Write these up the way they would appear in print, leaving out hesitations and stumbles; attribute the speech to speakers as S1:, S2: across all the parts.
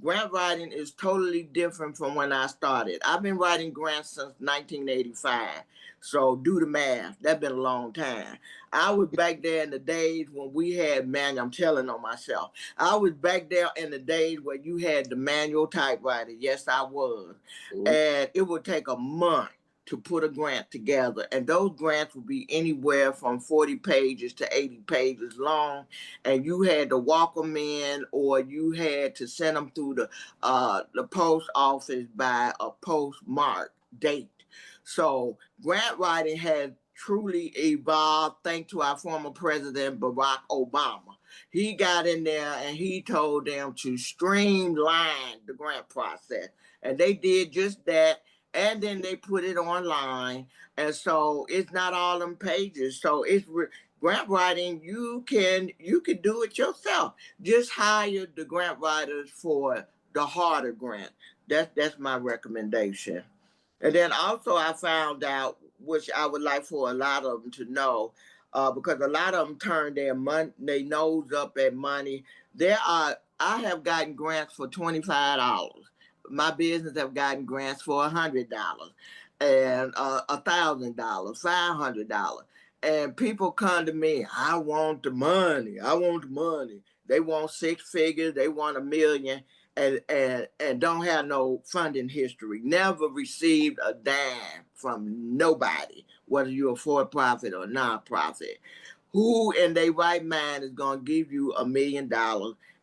S1: grant writing is totally different from when I started. I've been writing grants since 1985. So do the math. That's been a long time. I was back there in the days when we had manual. I'm telling on myself. I was back there in the days where you had the manual typewriter. Yes, I was.
S2: Mhm.
S1: And it would take a month to put a grant together. And those grants would be anywhere from 40 pages to 80 pages long. And you had to walk them in, or you had to send them through the post office by a postmark date. So grant writing has truly evolved thanks to our former president, Barack Obama. He got in there and he told them to streamline the grant process. And they did just that. And then they put it online. And so it's not all them pages. So grant writing, you can do it yourself. Just hire the grant writers for the harder grant. That's my recommendation. And then also I found out, which I would like for a lot of them to know, because a lot of them turn their nose up at money. I have gotten grants for $25. My business have gotten grants for $100 and $1,000, $500. And people come to me, I want the money. I want the money. They want six figures. They want $1 million, and don't have no funding history. Never received a dime from nobody, whether you're a for-profit or non-profit. Who in their right mind is going to give you $1 million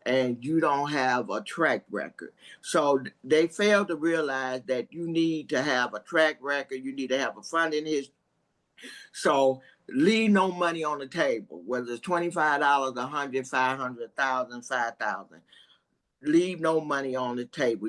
S1: and you don't have a track record? So they fail to realize that you need to have a track record. You need to have a funding history. So leave no money on the table, whether it's $25, 100, 500, 1,000, 5,000. Leave no money on the table.